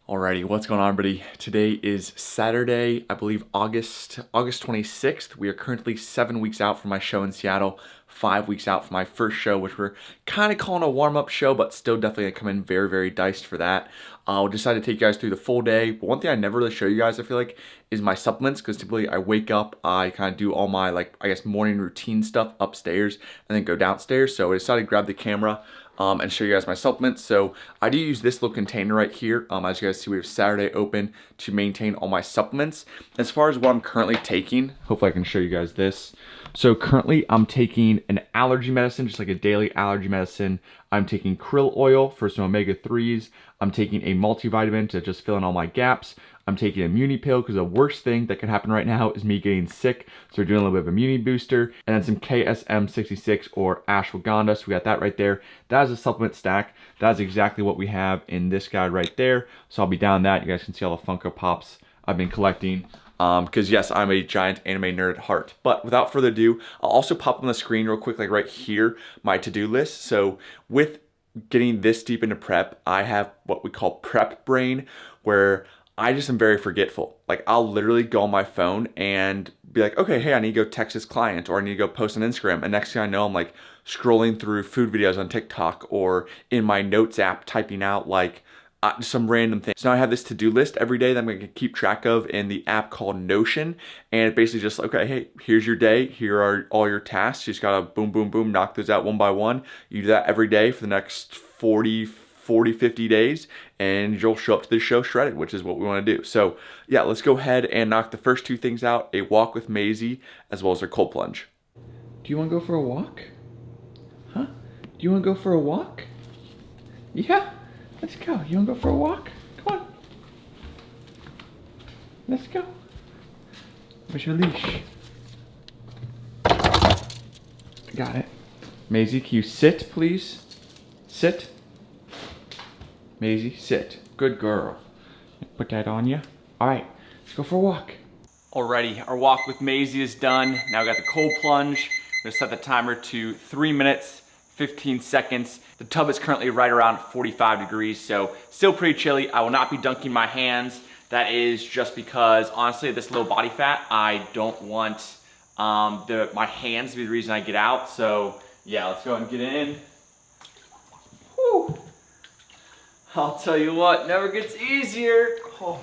Alrighty, what's going on, everybody? Today is Saturday, I believe August 26th. We are currently 7 weeks out from my show in Seattle, 5 weeks out from my first show, which we're kind of calling a warm-up show, but still definitely gonna come in very, very diced for that. I'll decide to take you guys through the full day. But one thing I never really show you guys, I feel like, is my supplements, because typically I wake up, I kind of do all my, morning routine stuff upstairs and then go downstairs. So I decided to grab the camera and show you guys my supplements. So I do use this little container right here. As you guys see, we have Saturday open to maintain all my supplements. As far as what I'm currently taking, hopefully I can show you guys this. So currently I'm taking an allergy medicine, just like a daily allergy medicine. I'm taking krill oil for some omega-3s. I'm taking a multivitamin to just fill in all my gaps. I'm taking a Muni pill because the worst thing that could happen right now is me getting sick. So we're doing a little bit of a Muni booster, and then some KSM66 or ashwagandha. So we got that right there. That is a supplement stack. That is exactly what we have in this guy right there. So I'll be down that. You guys can see all the Funko Pops I've been collecting. Because yes, I'm a giant anime nerd at heart. But without further ado, I'll also pop on the screen real quick, like right here, my to-do list. So with getting this deep into prep, I have what we call prep brain, where I just am very forgetful. Like, I'll literally go on my phone and be like, okay, hey, I need to go text this client, or I need to go post on Instagram. And next thing I know, I'm like scrolling through food videos on TikTok or in my notes app, typing out like some random thing. So now I have this to-do list every day that I'm gonna keep track of in the app called Notion. And it basically just, okay, hey, here's your day. Here are all your tasks. You just gotta boom, boom, boom, knock those out one by one. You do that every day for the next 50 days, and you'll show up to this show shredded, which is what we want to do. So yeah, let's go ahead and knock the first two things out: a walk with Maisie, as well as our cold plunge. Do you want to go for a walk? Huh? Do you want to go for a walk? Yeah, let's go. You want to go for a walk? Come on. Let's go. Where's your leash? Got it. Maisie, can you sit, please? Sit. Maisie, sit. Good girl. Put that on you. All right, let's go for a walk. Alrighty, our walk with Maisie is done. Now we got the cold plunge. I'm gonna set the timer to 3 minutes, 15 seconds. The tub is currently right around 45 degrees, so still pretty chilly. I will not be dunking my hands. That is just because, honestly, this low body fat, I don't want my hands to be the reason I get out. So yeah, let's go and get in. Whew. I'll tell you what, never gets easier. Oh.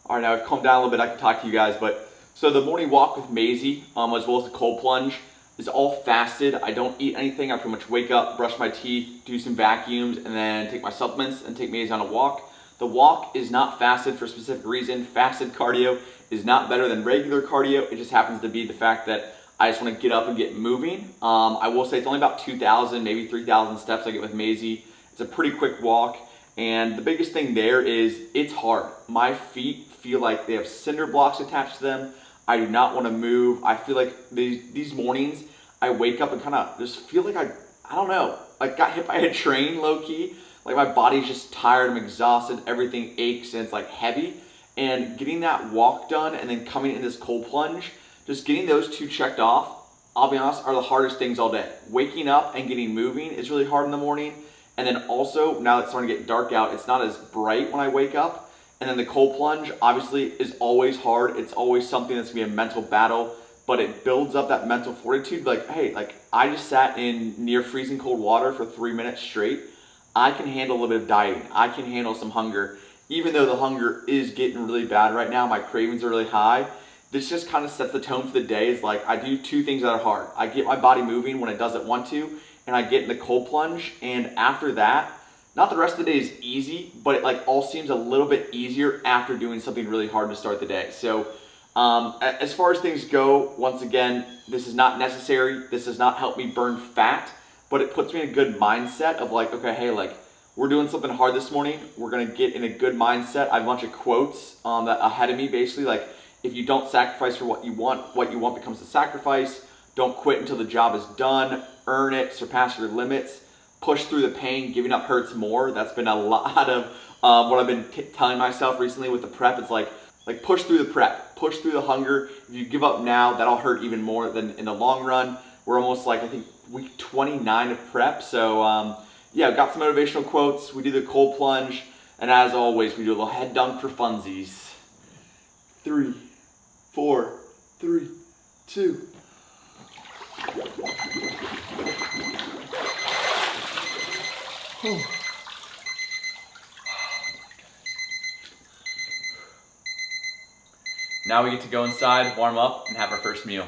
All right, now I've calmed down a little bit. I can talk to you guys, but so the morning walk with Maisie, as well as the cold plunge, is all fasted. I don't eat anything. I pretty much wake up, brush my teeth, do some vacuums, and then take my supplements and take Maisie on a walk. The walk is not fasted for a specific reason. Fasted cardio is not better than regular cardio. It just happens to be the fact that I just want to get up and get moving. I will say it's only about 2,000, maybe 3,000 steps I get with Maisie. It's a pretty quick walk. And the biggest thing there is it's hard. My feet feel like they have cinder blocks attached to them. I do not want to move. I feel like these mornings I wake up and kind of just feel like I don't know, like got hit by a train low key. Like my body's just tired, I'm exhausted, everything aches, and it's like heavy. And getting that walk done and then coming in this cold plunge, just getting those two checked off, I'll be honest, are the hardest things all day. Waking up and getting moving is really hard in the morning. And then also, now it's starting to get dark out, it's not as bright when I wake up. And then the cold plunge, obviously, is always hard. It's always something that's gonna be a mental battle, but it builds up that mental fortitude. Like, hey, like I just sat in near freezing cold water for 3 minutes straight. I can handle a little bit of dieting. I can handle some hunger. Even though the hunger is getting really bad right now, my cravings are really high. This just kind of sets the tone for the day. Is like I do two things that are hard. I get my body moving when it doesn't want to, and I get in the cold plunge. And after that, not the rest of the day is easy, but it like all seems a little bit easier after doing something really hard to start the day. So as far as things go, once again, this is not necessary. This does not help me burn fat, but it puts me in a good mindset of like, okay, hey, like we're doing something hard this morning. We're gonna get in a good mindset. I have a bunch of quotes that ahead of me, basically like, if you don't sacrifice for what you want becomes a sacrifice. Don't quit until the job is done. Earn it, surpass your limits, push through the pain. Giving up hurts more. That's been a lot of what I've been telling myself recently with the prep. It's like, Like push through the prep, push through the hunger. If you give up now, that'll hurt even more than in the long run. We're almost like, I think, week 29 of prep. So yeah, got some motivational quotes. We do the cold plunge. And as always, we do a little head dunk for funsies. 3, 4, 3, 2. Whew. Now we get to go inside, warm up, and have our first meal.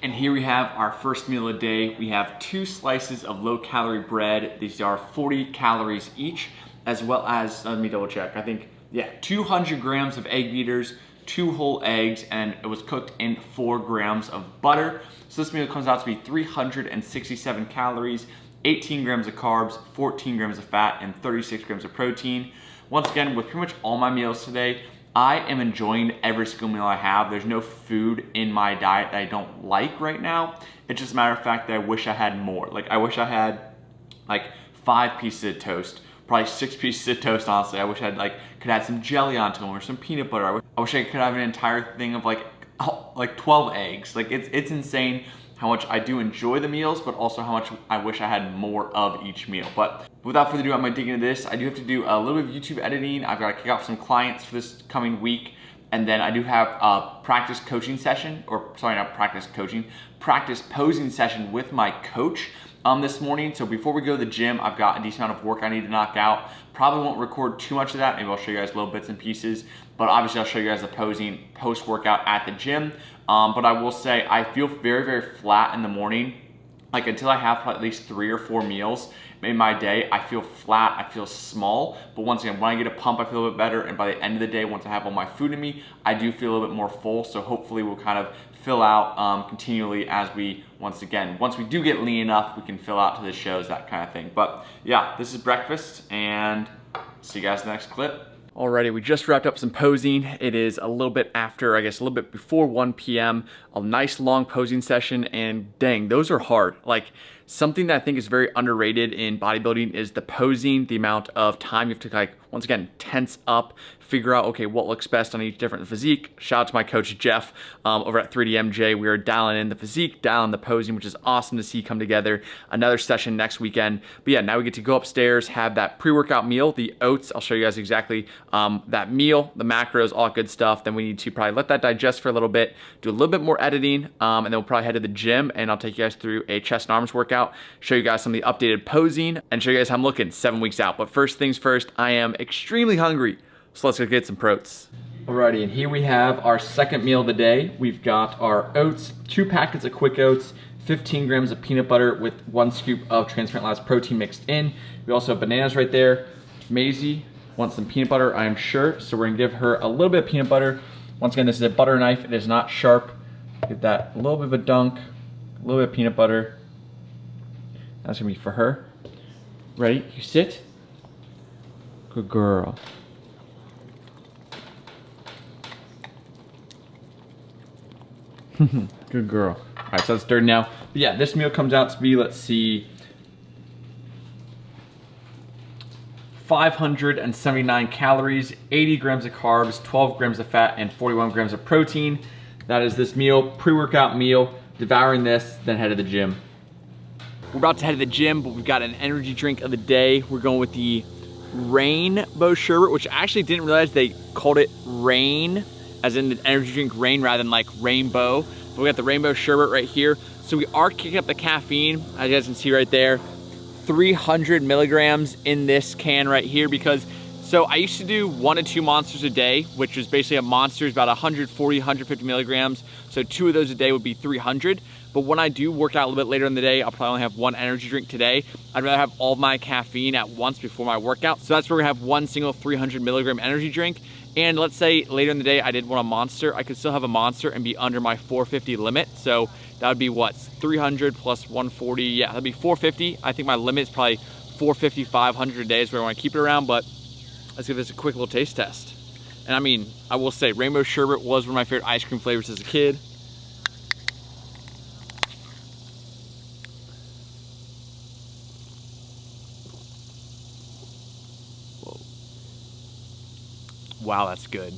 And here we have our first meal of the day. We have 2 slices of low-calorie bread. These are 40 calories each, as well as, let me double check, I think, yeah, 200 grams of egg beaters, 2 whole eggs, and it was cooked in 4 grams of butter. So this meal comes out to be 367 calories, 18 grams of carbs, 14 grams of fat, and 36 grams of protein. Once again, with pretty much all my meals today, I am enjoying every single meal I have. There's no food in my diet that I don't like right now. It's just a matter of fact that I wish I had more. Like, I wish I had like 5 pieces of toast, probably 6 pieces of toast, honestly. I wish I had could add some jelly onto them or some peanut butter. I wish I could have an entire thing of like 12 eggs. Like, it's insane how much I do enjoy the meals, but also how much I wish I had more of each meal. But without further ado, I'm gonna dig into this. I do have to do a little bit of YouTube editing. I've got to kick off some clients for this coming week. And then I do have a practice coaching session, or sorry, not practice coaching, practice posing session with my coach this morning. So before we go to the gym, I've got a decent amount of work I need to knock out. Probably won't record too much of that. Maybe I'll show you guys little bits and pieces, but obviously I'll show you guys the posing post-workout at the gym. But I will say I feel very, very flat in the morning. Like, until I have at least 3 or 4 meals in my day, I feel flat, I feel small. But once again, when I get a pump, I feel a bit better. And by the end of the day, once I have all my food in me, I do feel a little bit more full. So hopefully we'll kind of fill out continually as we, once we do get lean enough, we can fill out to the shows, that kind of thing. But yeah, this is breakfast, and see you guys in the next clip. Alrighty, we just wrapped up some posing. It is a little bit after, I guess a little bit before 1 p.m. A nice long posing session, and dang, those are hard. Like, something that I think is very underrated in bodybuilding is the posing, the amount of time you have to, once again, tense up, figure out, okay, what looks best on each different physique. Shout out to my coach, Jeff, over at 3DMJ. We are dialing in the physique, dialing the posing, which is awesome to see come together. Another session next weekend. But yeah, now we get to go upstairs, have that pre-workout meal, the oats. I'll show you guys exactly that meal, the macros, all good stuff. Then we need to probably let that digest for a little bit, do a little bit more editing, and then we'll probably head to the gym, and I'll take you guys through a chest and arms workout, show you guys some of the updated posing, and show you guys how I'm looking 7 weeks out. But first things first, I am extremely hungry. So let's go get some protes. Alrighty, and here we have our second meal of the day. We've got our oats, 2 packets of quick oats, 15 grams of peanut butter with 1 scoop of transparent lactose protein mixed in. We also have bananas right there. Maisie wants some peanut butter, I am sure. So we're gonna give her a little bit of peanut butter. Once again, this is a butter knife. It is not sharp. Give that a little bit of a dunk, a little bit of peanut butter. That's gonna be for her. Ready? You sit. Good girl. Good girl. All right, so it's dirty now. But yeah, this meal comes out to be, let's see, 579 calories, 80 grams of carbs, 12 grams of fat, and 41 grams of protein. That is this meal, pre-workout meal. Devouring this, then head to the gym. We're about to head to the gym, but we've got an energy drink of the day. We're going with the Rainbow Sherbet, which I actually didn't realize they called it Rain, as in the energy drink rain rather than like rainbow. But we got the Rainbow Sherbet right here. So we are kicking up the caffeine, as you guys can see right there. 300 milligrams in this can right here, because so I used to do 1 to 2 monsters a day, which was basically a monster is about 140, 150 milligrams. So 2 of those a day would be 300. But when I do work out a little bit later in the day, I'll probably only have 1 energy drink today. I'd rather have all of my caffeine at once before my workout. So that's where we have 1 single 300 milligram energy drink. And let's say later in the day I did want a monster, I could still have a monster and be under my 450 limit. So that would be what, 300 plus 140, yeah, that'd be 450. I think my limit is probably 450, 500 a day is where I want to keep it around, but let's give this a quick little taste test. And I mean, I will say Rainbow Sherbet was one of my favorite ice cream flavors as a kid. Wow, that's good.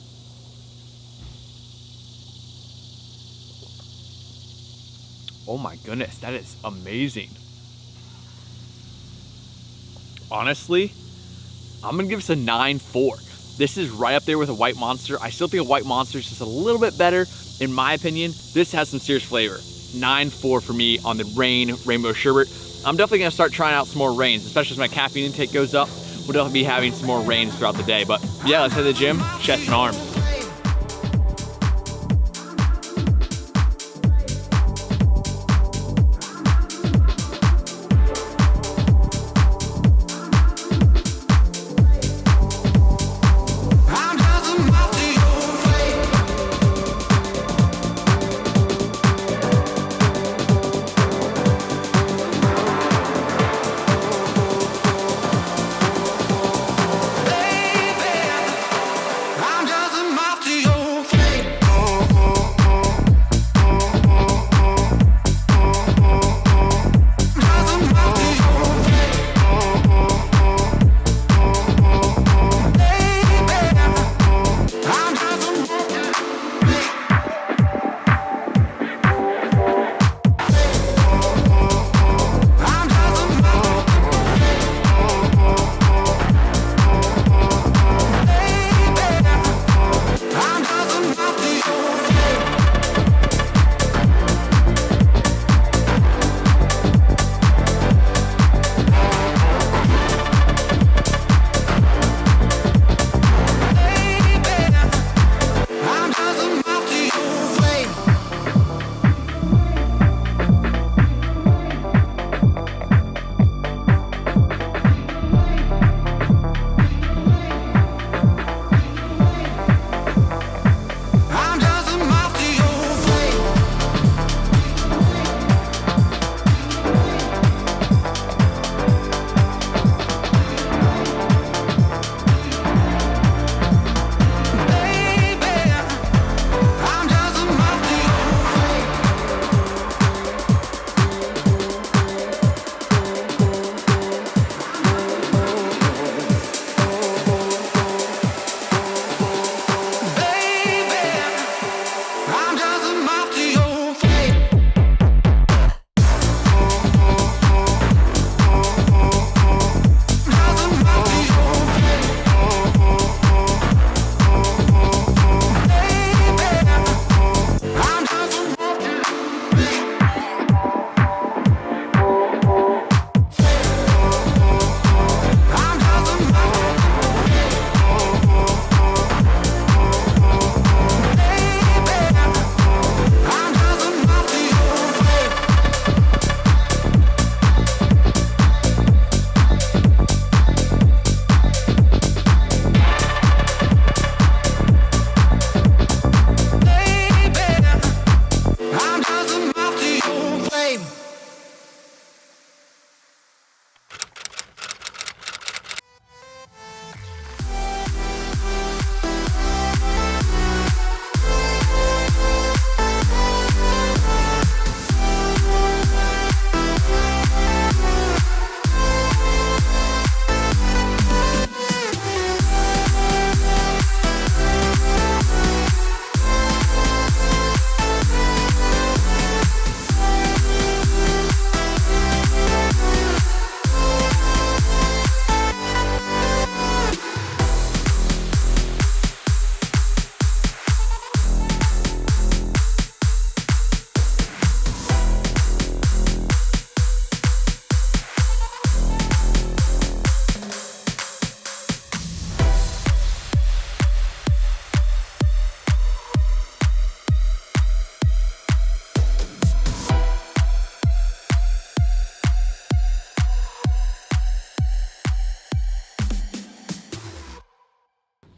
Oh my goodness, that is amazing. Honestly, I'm gonna give this a 9.4. This is right up there with a White Monster. I still think a White Monster is just a little bit better. In my opinion, this has some serious flavor. 9.4 for me on the Rainbow Sherbet. I'm definitely gonna start trying out some more rains, especially as my caffeine intake goes up. We'll definitely be having some more rains throughout the day. But yeah, let's hit the gym, chest and arms.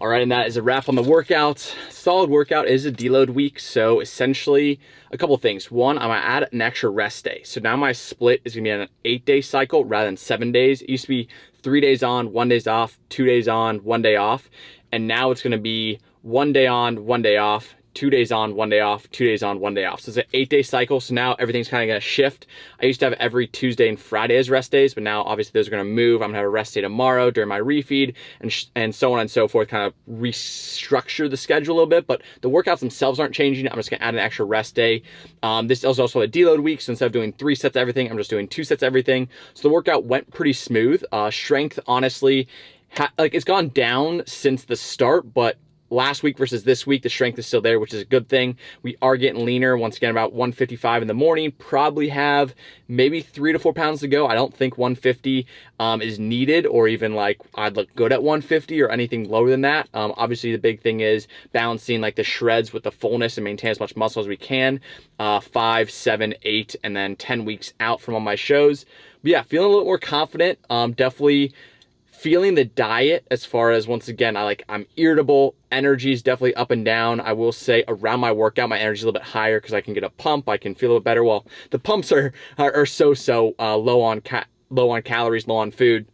All right, and that is a wrap on the workout. Solid workout. Is a deload week, so essentially a couple things. One, I'm gonna add an extra rest day. So now my split is gonna be an 8-day cycle rather than 7 days. It used to be 3 days on, 1 day off, 2 days on, 1 day off. And now it's gonna be 1 day on, 1 day off, 2 days on, 1 day off, 2 days on, 1 day off. So it's an 8-day cycle. So now everything's kind of going to shift. I used to have every Tuesday and Friday as rest days, but now obviously those are going to move. I'm going to have a rest day tomorrow during my refeed and so on and so forth, kind of restructure the schedule a little bit, but the workouts themselves aren't changing. I'm just going to add an extra rest day. This is also a deload week. So instead of doing 3 sets of everything, I'm just doing 2 sets of everything. So the workout went pretty smooth. Strength, honestly, it's gone down since the start, but last week versus this week, the strength is still there, which is a good thing. We are getting leaner. Once again, about 155 in the morning. Probably have maybe 3 to 4 pounds to go. I don't think 150 is needed, or even like I'd look good at 150 or anything lower than that. Obviously, the big thing is balancing like the shreds with the fullness and maintain as much muscle as we can. 5, 7, 8, and then 10 weeks out from all my shows. But yeah, feeling a little more confident. Definitely feeling the diet as far as, once again, I'm irritable. Energy is definitely up and down. I will say around my workout, my energy is a little bit higher because I can get a pump. I can feel a little better. Well, the pumps are so low on calories, low on food.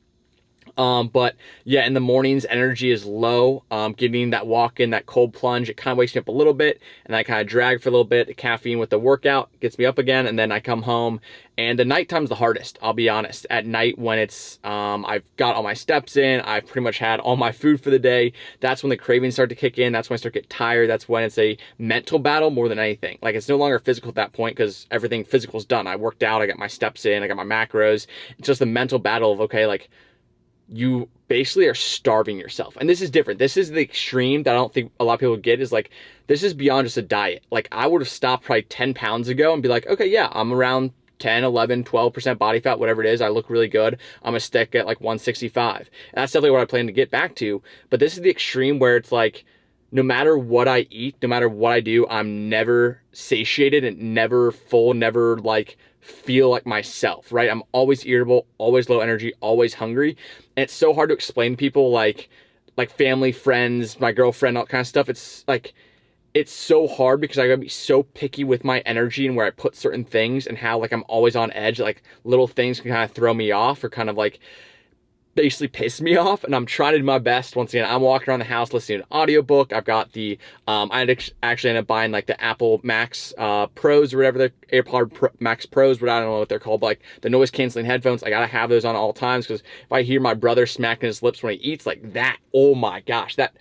But yeah, in the mornings, energy is low. Getting that walk in, that cold plunge, it kind of wakes me up a little bit, and I kind of drag for a little bit. The caffeine with the workout gets me up again, and then I come home, and the nighttime's the hardest, I'll be honest. At night, when it's, I've got all my steps in, I've pretty much had all my food for the day, that's when the cravings start to kick in. That's when I start to get tired. That's when it's a mental battle more than anything. Like, it's no longer physical at that point because everything physical is done. I worked out, I got my steps in, I got my macros. It's just the mental battle of, okay, like, you basically are starving yourself. And this is different. This is the extreme that I don't think a lot of people get, is like, this is beyond just a diet. Like, I would have stopped probably 10 pounds ago and be like, okay, yeah, I'm around 10, 11, 12% body fat, whatever it is. I look really good. I'm gonna stick at like 165. And that's definitely what I plan to get back to. But this is the extreme where it's like, no matter what I eat, no matter what I do, I'm never satiated and never full, never like feel like myself, right? I'm always irritable, always low energy, always hungry. And it's so hard to explain to people, like family, friends, my girlfriend, all kind of stuff. It's like, it's so hard because I gotta be so picky with my energy and where I put certain things, and how like I'm always on edge. Like, little things can kind of throw me off or kind of like basically piss me off, and I'm trying to do my best. Once again, I'm walking around the house listening to an audiobook. I've got the I actually ended up buying like the Apple Max Pros or whatever, the AirPod Max Pros, but I don't know what they're called, but like the noise canceling headphones. I gotta have those on all times, because if I hear my brother smacking his lips when he eats, like that, oh my gosh, that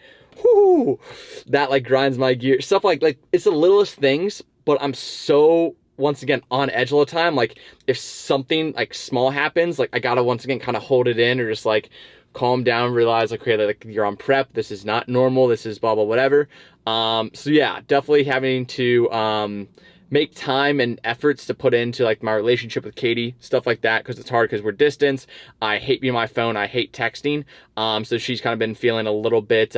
like grinds my gear. Stuff like it's the littlest things, but I'm so, once again, on edge all the time. Like, if something like small happens, like I gotta once again kind of hold it in, or just like calm down, realize like, okay, like you're on prep, this is not normal, this is blah blah whatever. So yeah, definitely having to make time and efforts to put into like my relationship with Katie, stuff like that, because it's hard because we're distance. I hate being on my phone, I hate texting. So she's kind of been feeling a little bit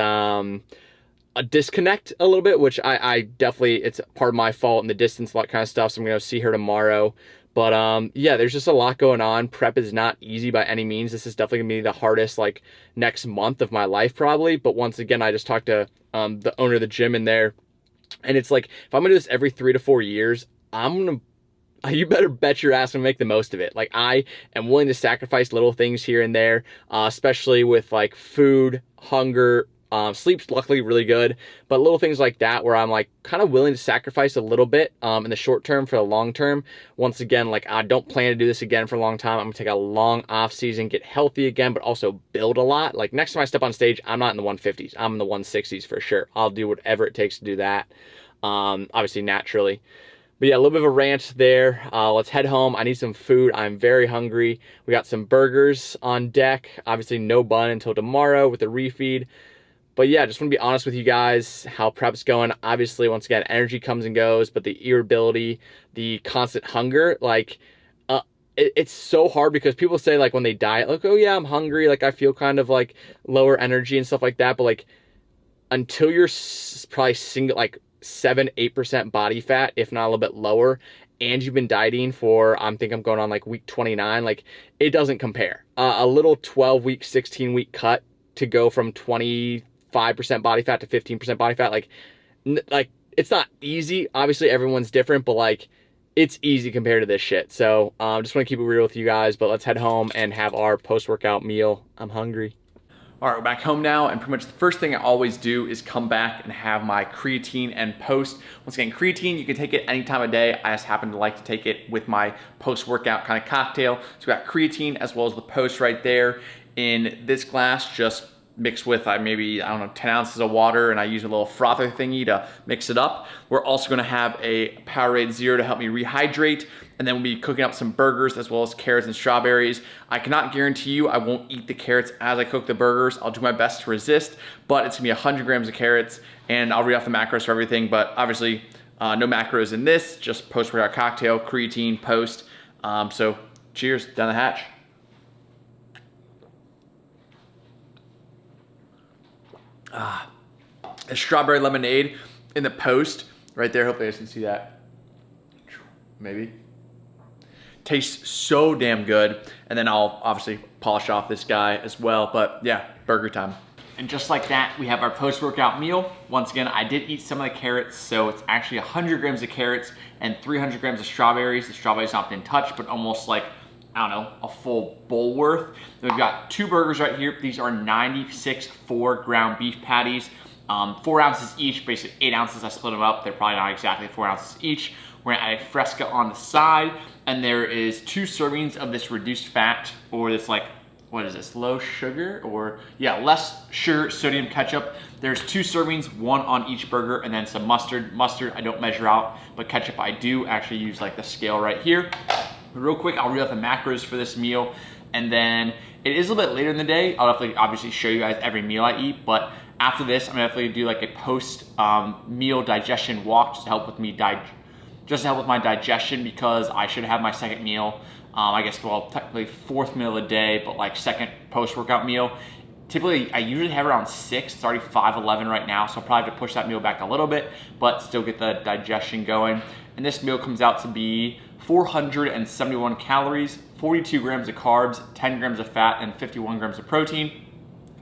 a disconnect a little bit, which I definitely, it's part of my fault in the distance, a lot kind of stuff. So I'm gonna see her tomorrow. But yeah, there's just a lot going on. Prep is not easy by any means. This is definitely gonna be the hardest like next month of my life probably. But once again, I just talked to the owner of the gym in there, and it's like, if I'm gonna do this every 3 to 4 years, you better bet your ass I'm gonna make the most of it. Like, I am willing to sacrifice little things here and there, especially with like food, hunger. Sleep's luckily really good, but little things like that where I'm like kind of willing to sacrifice a little bit in the short term for the long term. Once again, like, I don't plan to do this again for a long time. I'm gonna take a long off season, get healthy again, but also build a lot. Like, next time I step on stage, I'm not in the 150s, I'm in the 160s for sure. I'll do whatever it takes to do that, obviously naturally. But yeah, a little bit of a rant there. Let's head home. I need some food. I'm very hungry. We got some burgers on deck. Obviously no bun until tomorrow with the refeed. But yeah, just want to be honest with you guys how prep's going. Obviously, once again, energy comes and goes, but the irritability, the constant hunger, like, it's so hard because people say like when they diet, like, oh yeah, I'm hungry, like I feel kind of like lower energy and stuff like that. But like, until you're probably like 7-8% body fat, if not a little bit lower, and you've been dieting for, I think I'm going on like week 29, like, it doesn't compare. A little 12-week, 16-week cut to go from 25% body fat to 15% body fat, like it's not easy. Obviously everyone's different, but like, it's easy compared to this shit. So just want to keep it real with you guys, but let's head home and have our post-workout meal. I'm hungry. All right, we're back home now, and pretty much the first thing I always do is come back and have my creatine and post. Once again, creatine, you can take it any time of day. I just happen to like to take it with my post-workout kind of cocktail. So we got creatine as well as the post right there in this glass, just mixed with maybe, I don't know, 10 ounces of water, and I use a little frother thingy to mix it up. We're also gonna have a Powerade Zero to help me rehydrate, and then we'll be cooking up some burgers as well as carrots and strawberries. I cannot guarantee you I won't eat the carrots as I cook the burgers. I'll do my best to resist, but it's gonna be 100 grams of carrots, and I'll read off the macros for everything, but obviously no macros in this, just post-workout cocktail, creatine, post. So cheers, down the hatch. A strawberry lemonade in the post right there. Hopefully you guys can see that. Maybe. Tastes so damn good. And then I'll obviously polish off this guy as well. But yeah, burger time. And just like that, we have our post-workout meal. Once again, I did eat some of the carrots, so it's actually 100 grams of carrots and 300 grams of strawberries. The strawberries not been touched, but almost like, I don't know, a full bowl worth. Then we've got 2 burgers right here. These are 96 4 ground beef patties. 4 ounces each, basically 8 ounces. I split them up. They're probably not exactly 4 ounces each. We're gonna add a Fresca on the side, and there is 2 servings of this reduced fat, or this like, what is this, low sugar, or yeah, less sugar sodium ketchup. There's 2 servings, 1 on each burger, and then some mustard. Mustard I don't measure out, but ketchup I do actually use like the scale right here. But real quick, I'll read out the macros for this meal, and then it is a little bit later in the day. I'll definitely obviously show you guys every meal I eat, but after this, I'm gonna definitely do like a post meal digestion walk just to help with me with my digestion, because I should have my second meal. I guess, well, technically 4th meal of the day, but like second post-workout meal. Typically, I usually have around 6. It's already 5:11 right now, so I'll probably have to push that meal back a little bit, but still get the digestion going. And this meal comes out to be 471 calories, 42 grams of carbs, 10 grams of fat, and 51 grams of protein.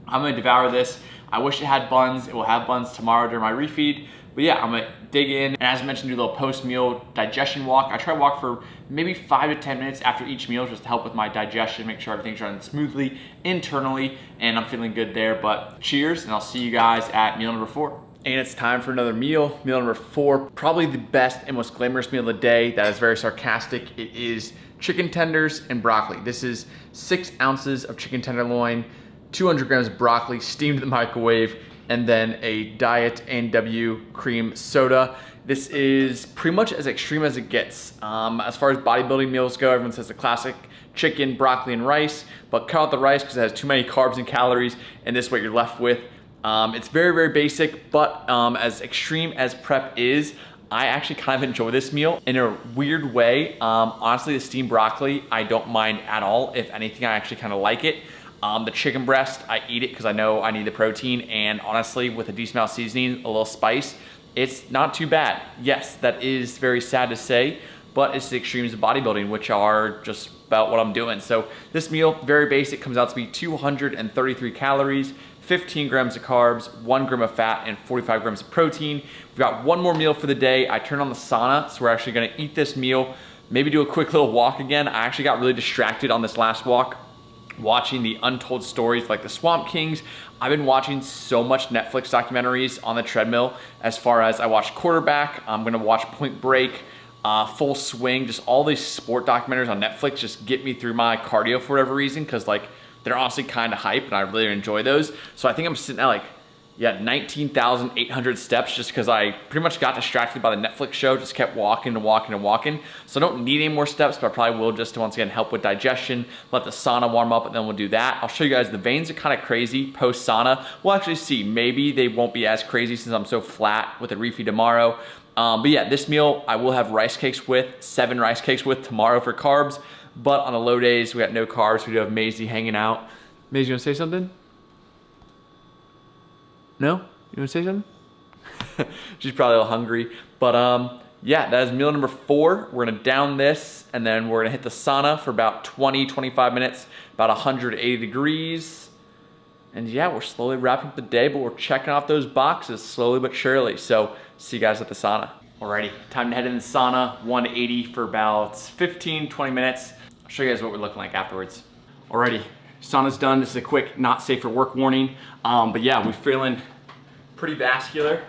I'm gonna devour this. I wish it had buns. It will have buns tomorrow during my refeed. But yeah, I'm gonna dig in, and as I mentioned, do a little post-meal digestion walk. I try to walk for maybe 5 to 10 minutes after each meal just to help with my digestion, make sure everything's running smoothly internally, and I'm feeling good there. But cheers, and I'll see you guys at meal number 4. And it's time for another meal. Meal number 4, probably the best and most glamorous meal of the day. That is very sarcastic. It is chicken tenders and broccoli. This is 6 ounces of chicken tenderloin, 200 grams of broccoli steamed in the microwave, and then a Diet A&W cream soda. This is pretty much as extreme as it gets. As far as bodybuilding meals go, everyone says the classic chicken, broccoli, and rice, but cut out the rice because it has too many carbs and calories, and this is what you're left with. It's very, very basic, but as extreme as prep is, I actually kind of enjoy this meal in a weird way. Honestly, the steamed broccoli, I don't mind at all. If anything, I actually kind of like it. The chicken breast, I eat it because I know I need the protein, and honestly, with a decent amount of seasoning, a little spice, it's not too bad. Yes, that is very sad to say, but it's the extremes of bodybuilding, which are just about what I'm doing. So this meal, very basic, comes out to be 233 calories, 15 grams of carbs, 1 gram of fat, and 45 grams of protein. We've got one more meal for the day. I turned on the sauna, so we're actually gonna eat this meal, maybe do a quick little walk again. I actually got really distracted on this last walk, watching the untold stories like the Swamp Kings. I've been watching so much Netflix documentaries on the treadmill. As far as I watched Quarterback, I'm gonna watch Point Break, Full Swing, just all these sport documentaries on Netflix just get me through my cardio for whatever reason, because like they're honestly kind of hype and I really enjoy those. So I think I'm sitting at like, yeah, 19,800 steps just because I pretty much got distracted by the Netflix show, just kept walking and walking and walking. So I don't need any more steps, but I probably will just to once again help with digestion, let the sauna warm up, and then we'll do that. I'll show you guys the veins are kind of crazy post sauna. We'll actually see. Maybe they won't be as crazy since I'm so flat with a refeed tomorrow. But yeah, this meal I will have rice cakes with, 7 rice cakes with tomorrow for carbs. But on the low days, we got no carbs. We do have Maisie hanging out. Maisie, you wanna say something? No? You wanna say something? She's probably a little hungry. But yeah, that is meal number 4. We're gonna down this, and then we're gonna hit the sauna for about 20, 25 minutes, about 180 degrees. And yeah, we're slowly wrapping up the day, but we're checking off those boxes slowly but surely. So see you guys at the sauna. Alrighty, time to head in the sauna, 180 for about 15, 20 minutes. I'll show you guys what we're looking like afterwards. Alrighty, Sauna's done. This is a quick not safe for work warning. But yeah, we're feeling pretty vascular.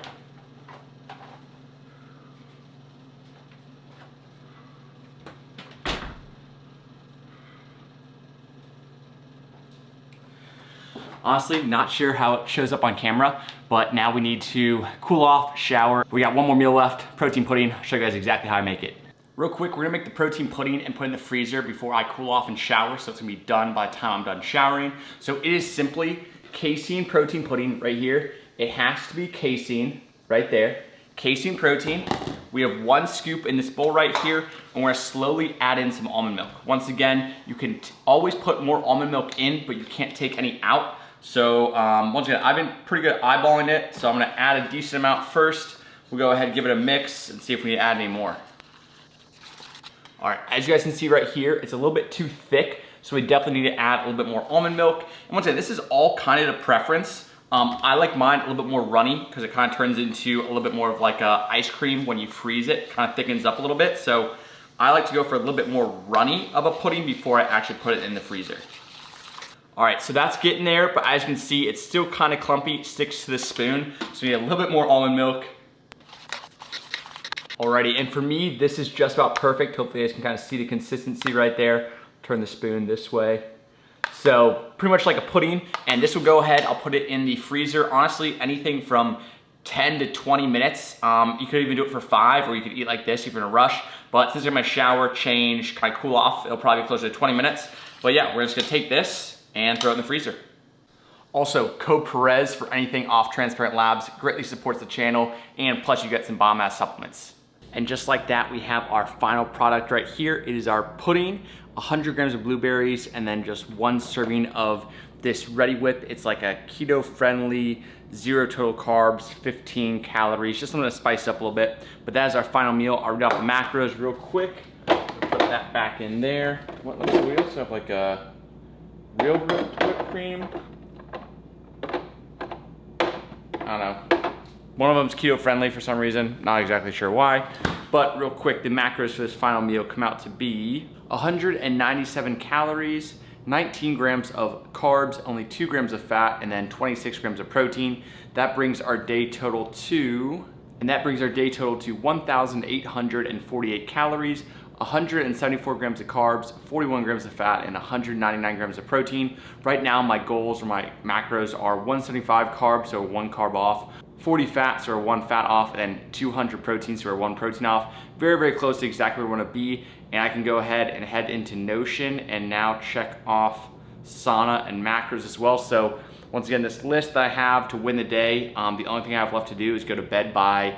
Honestly, not sure how it shows up on camera, but now we need to cool off, shower. We got one more meal left, protein pudding. I'll show you guys exactly how I make it. Real quick, we're gonna make the protein pudding and put it in the freezer before I cool off and shower, so it's gonna be done by the time I'm done showering. So it is simply casein protein pudding right here. It has to be casein right there. Casein protein. We have 1 scoop in this bowl right here, and we're gonna slowly add in some almond milk. Once again, you can always put more almond milk in, but you can't take any out. So once again, I've been pretty good at eyeballing it, so I'm gonna add a decent amount first. We'll go ahead and give it a mix and see if we need to add any more. All right, as you guys can see right here, it's a little bit too thick, so we definitely need to add a little bit more almond milk. And once again, this is all kind of a preference. I like mine a little bit more runny because it kind of turns into a little bit more of like a ice cream when you freeze it, kind of thickens up a little bit. So I like to go for a little bit more runny of a pudding before I actually put it in the freezer. All right, so that's getting there, but as you can see, it's still kind of clumpy, sticks to the spoon. So we need a little bit more almond milk. Alrighty, and for me, this is just about perfect. Hopefully you guys can kind of see the consistency right there. Turn the spoon this way. So pretty much like a pudding, and this will go ahead, I'll put it in the freezer. Honestly, anything from 10 to 20 minutes. You could even do it for 5, or you could eat like this if you're in a rush. But since I'm gonna shower, change, kind of cool off, it'll probably be closer to 20 minutes. But yeah, we're just gonna take this and throw it in the freezer. Also, code Perez for anything off Transparent Labs greatly supports the channel, and plus you get some bomb ass supplements. And just like that, we have our final product right here. It is our pudding, 100 grams of blueberries, and then just 1 serving of this Ready Whip. It's like a keto friendly, 0 total carbs, 15 calories, just something to spice up a little bit. But that is our final meal. I'll read off the macros real quick. Put that back in there. What, let's see, we also have like a real whipped cream. I don't know. One of them's keto friendly for some reason. Not exactly sure why. But real quick, the macros for this final meal come out to be 197 calories, 19 grams of carbs, only 2 grams of fat, and then 26 grams of protein. That brings our day total to 1,848 calories, 174 grams of carbs, 41 grams of fat, and 199 grams of protein. Right now, my goals or my macros are 175 carbs, so 1 carb off, 40 fats, or 1 fat off, and then 200 proteins, or 1 protein off. Very, very close to exactly where we want to be. And I can go ahead and head into Notion and now check off sauna and macros as well. So once again, this list that I have to win the day, the only thing I have left to do is go to bed by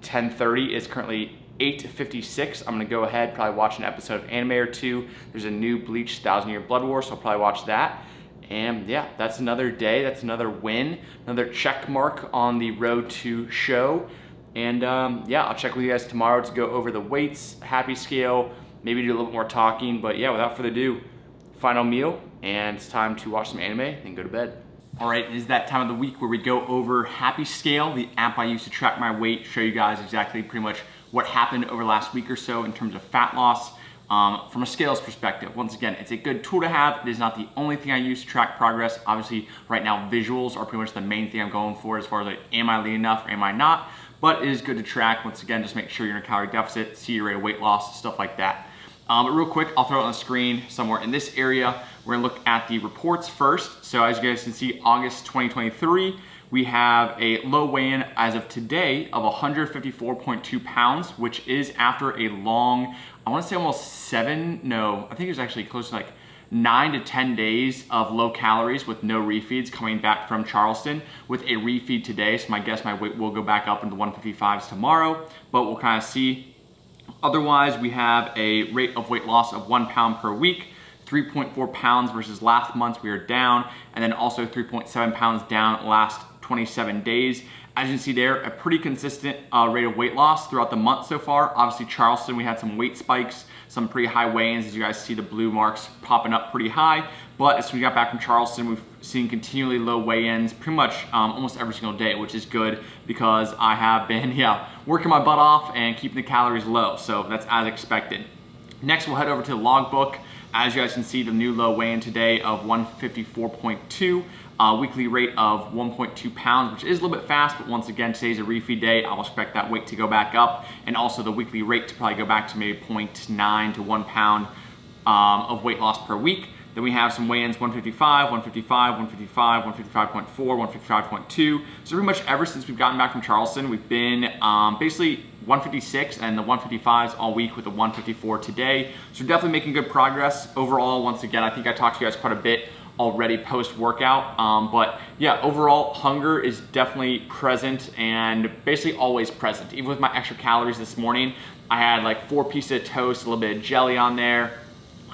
10:30. It's currently 8:56. I'm gonna go ahead, probably watch an episode of anime or 2. There's a new Bleach 1000-Year Blood War, so I'll probably watch that. And yeah, that's another day, that's another win, another check mark on the road to show. And yeah, I'll check with you guys tomorrow to go over the weights, happy scale, maybe do a little bit more talking. But yeah, without further ado, final meal, and it's time to watch some anime and go to bed. All right, it is that time of the week where we go over Happy Scale, the app I use to track my weight, show you guys exactly pretty much what happened over the last week or so in terms of fat loss. From a scales perspective, once again, it's a good tool to have. It is not the only thing I use to track progress. Obviously, right now, visuals are pretty much the main thing I'm going for as far as like, am I lean enough or am I not? But it is good to track. Once again, just make sure you're in a calorie deficit, see your rate of weight loss, stuff like that. But real quick, I'll throw it on the screen somewhere in this area. We're gonna look at the reports first. So as you guys can see, August 2023, we have a low weigh-in as of today of 154.2 pounds, which is after a long, I wanna say almost I think it was actually close to like 9 to 10 days of low calories with no refeeds coming back from Charleston with a refeed today. So my guess, my weight will go back up into 155s tomorrow, but we'll kind of see. Otherwise, we have a rate of weight loss of 1 pound per week, 3.4 pounds versus last month we are down, and then also 3.7 pounds down last 27 days. As you can see there, a pretty consistent rate of weight loss throughout the month so far. Obviously Charleston, we had some weight spikes, some pretty high weigh-ins. As you guys see, the blue marks popping up pretty high. But as we got back from Charleston, we've seen continually low weigh-ins pretty much almost every single day, which is good because I have been, working my butt off and keeping the calories low. So that's as expected. Next, we'll head over to the logbook. As you guys can see, the new low weigh-in today of 154.2, weekly rate of 1.2 pounds, which is a little bit fast, but once again, today's a refeed day. I'll expect that weight to go back up, and also the weekly rate to probably go back to maybe 0.9 to 1 pound of weight loss per week. Then we have some weigh-ins, 155, 155, 155, 155.4, 155.2. So pretty much ever since we've gotten back from Charleston, we've been basically 156 and the 155s all week with the 154 today. So we're definitely making good progress overall. Once again, I think I talked to you guys quite a bit already post-workout. But yeah, overall hunger is definitely present and basically always present. Even with my extra calories this morning, I had like 4 pieces of toast, a little bit of jelly on there.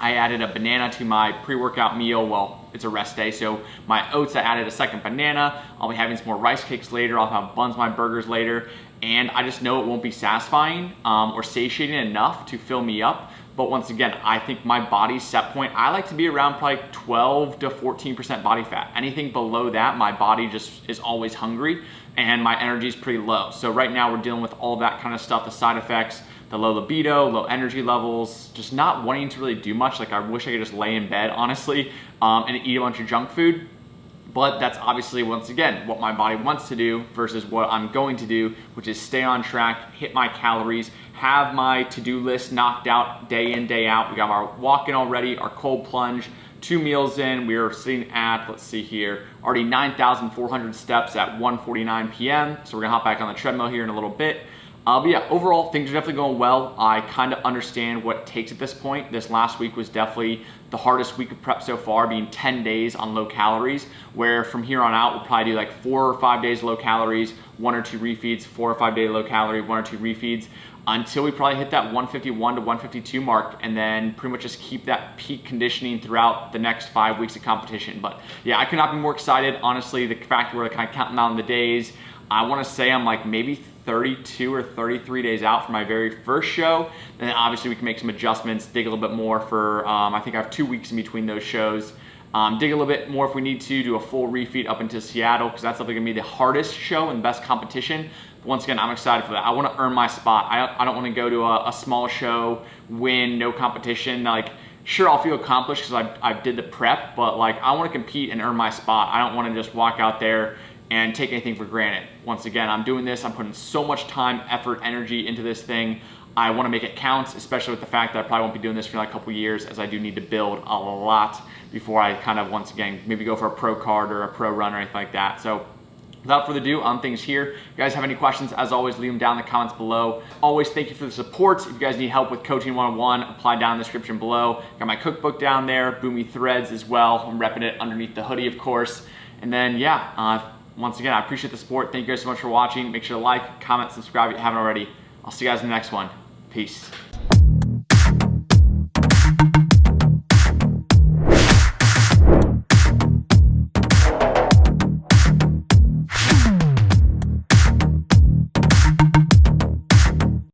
I added a banana to my pre-workout meal. Well, it's a rest day, so my oats, I added a second banana. I'll be having some more rice cakes later. I'll have buns, my burgers later. And I just know it won't be satisfying or satiating enough to fill me up. But once again, I think my body's set point, I like to be around probably 12 to 14% body fat. Anything below that, my body just is always hungry and my energy is pretty low. So right now we're dealing with all that kind of stuff, the side effects, the low libido, low energy levels, just not wanting to really do much. Like I wish I could just lay in bed, honestly, and eat a bunch of junk food. But that's obviously, once again, what my body wants to do versus what I'm going to do, which is stay on track, hit my calories, have my to-do list knocked out day in, day out. We got our walk-in already, our cold plunge, 2 meals in. We are sitting at, let's see here, already 9,400 steps at 1:49 p.m. So we're gonna hop back on the treadmill here in a little bit. But yeah, overall, things are definitely going well. I kind of understand what it takes at this point. This last week was definitely the hardest week of prep so far, being 10 days on low calories, where from here on out, we'll probably do like 4 or 5 days low calories, 1 or 2 refeeds, 4 or 5 day low calorie, 1 or 2 refeeds, until we probably hit that 151 to 152 mark, and then pretty much just keep that peak conditioning throughout the next 5 weeks of competition. But yeah, I could not be more excited. Honestly, the fact that we're kind of counting down the days, I want to say I'm like maybe 32 or 33 days out for my very first show. And then obviously we can make some adjustments, dig a little bit more for, I think I have 2 weeks in between those shows. Dig a little bit more if we need to, do a full refeed up into Seattle, because that's definitely gonna be the hardest show and best competition. But once again, I'm excited for that. I wanna earn my spot. I don't wanna go to a small show, win, no competition. Like, sure, I'll feel accomplished because I did the prep, but like I wanna compete and earn my spot. I don't wanna just walk out there and take anything for granted. Once again, I'm doing this, I'm putting so much time, effort, energy into this thing. I wanna make it count, especially with the fact that I probably won't be doing this for like a couple years, as I do need to build a lot before I kind of, once again, maybe go for a pro card or a pro run or anything like that. So without further ado, on things here. If you guys have any questions, as always, leave them down in the comments below. Always thank you for the support. If you guys need help with Coaching 101, apply down in the description below. Got my cookbook down there, Boomy Threads as well. I'm repping it underneath the hoodie, of course. And then, yeah, once again, I appreciate the support. Thank you guys so much for watching. Make sure to like, comment, subscribe if you haven't already. I'll see you guys in the next one. Peace.